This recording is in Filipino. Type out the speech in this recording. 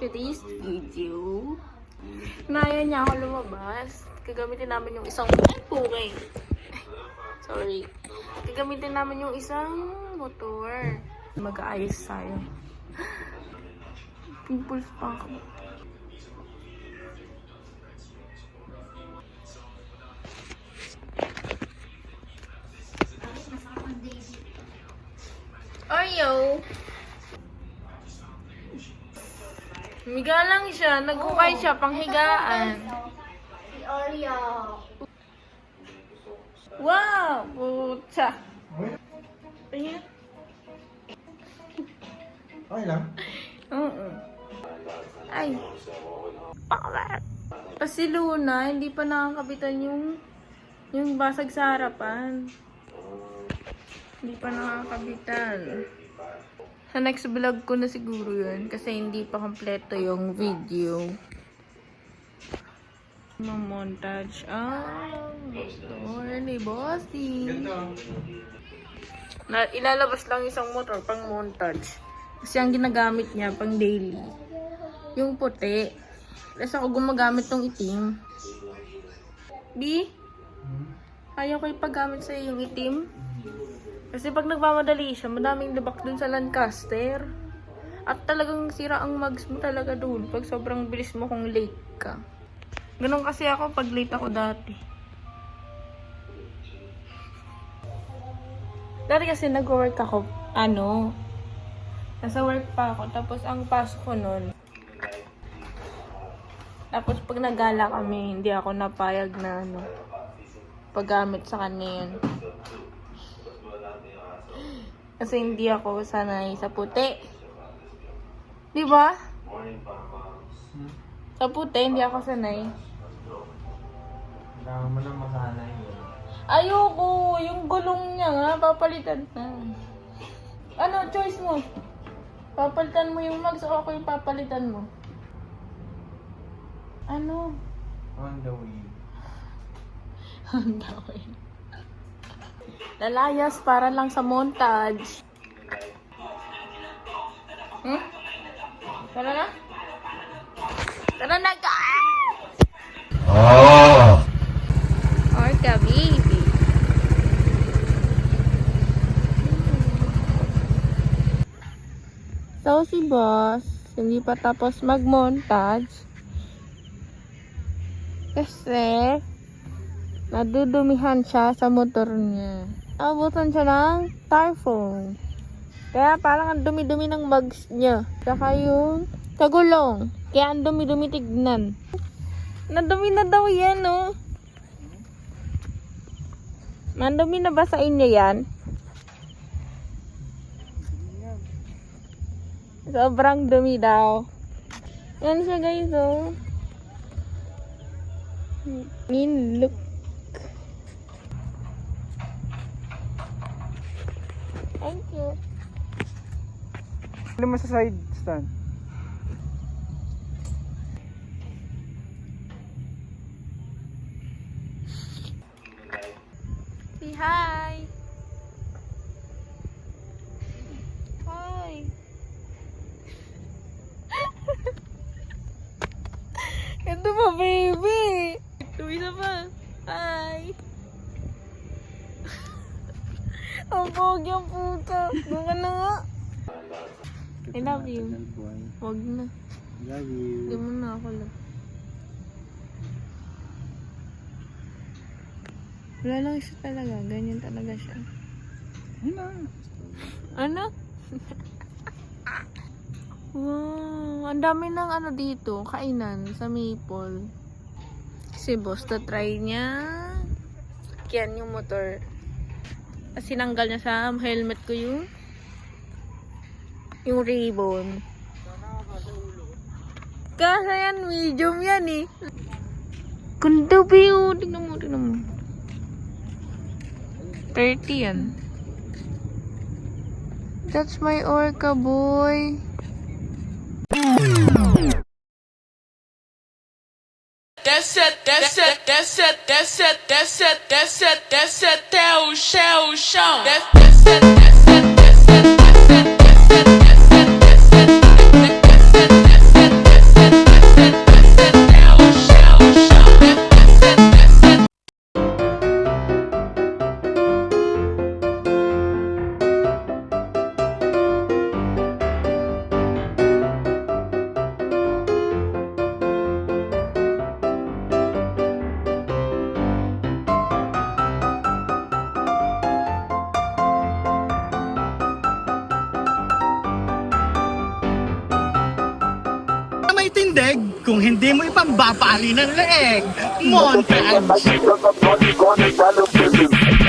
today's video. Naya niya ako lumabas. Gagamitin namin yung isang... Ay, sorry. Gagamitin namin yung isang motor. Mag-aayos tayo. Pimples pa ako. Oreo! Miga lang siya. Nagkukay siya. Panghigaan. Si Oreo. Wow! Pucha! Ayan. Okay lang? Oo. Ay. Paklat! Kasi Luna, hindi pa nakakabitan yung basag sa harapan. Hindi pa nakakabitan. Sa next vlog ko na siguro yun. Kasi hindi pa kompleto yung video. Montage. Motor ni Bossy. Ilalabas lang isang motor pang montage. Kasi ang ginagamit niya pang daily. Yung puti. Kasi ako gumagamit tong itim. B? Ayaw ko ipagamit sa'yo yung itim. Kasi pag nagmamadali siya, madaming lubak dun sa Lancaster. At talagang sira ang mags mo talaga dun. Pag sobrang bilis mo kung late ka. Ganun kasi ako pag late ako dati. Dati kasi nag-work ako, nasa work pa ako. Tapos ang pasok ko nun. Tapos pag nagala kami, hindi ako napayag na paggamit sa kanya yun. Kasi hindi ako sanay sa puti. Di ba? Sa puti, hindi ako sanay. Kailangan mo lang masanay yun. Ayoko! Yung gulong niya nga, papalitan na. Ano, choice mo? Papalitan mo yung mags o ako yung papalitan mo? Ano? On the way. On the way. Lalayas para lang sa montage. Tara na? Tara na, guys! Oh! Orca, baby. So, si boss, hindi pa tapos mag-montage. Kasi, nadudumihan siya sa motor niya. Abutan siya ng styrofoam. Kaya parang ang dumi-dumi ng mags niya. Saka yung kagulong. Kaya ang dumi-dumi tignan. Nadumi na daw yan, no? Mandumi na ba sa inyo yan? Sobrang dumi daw. Yan siya, guys, oh. Look. Thank you. Ano mo sa side stand? Say hi. Hi. Ito pa, baby. Ito isa pa. Hi. Ang pogi ang puta. Doon ka na nga. I love you. Huwag na. Love you. Hindi mo na ako lang. Wala lang siya talaga. Ganyan talaga siya. Ano? Wow. Ang dami ng dito. Kainan sa Maple. Si boss, try niya. Yan yung motor. Sinanggal niya sa helmet ko yung ribbon. Kasi yan, medium yan eh. Ganda ba yun? Tingnan mo. 30 yan. That's my Orca, boy. Desce até o chão. Kung hindi mo ipambabali ng leeg, montage! Montage.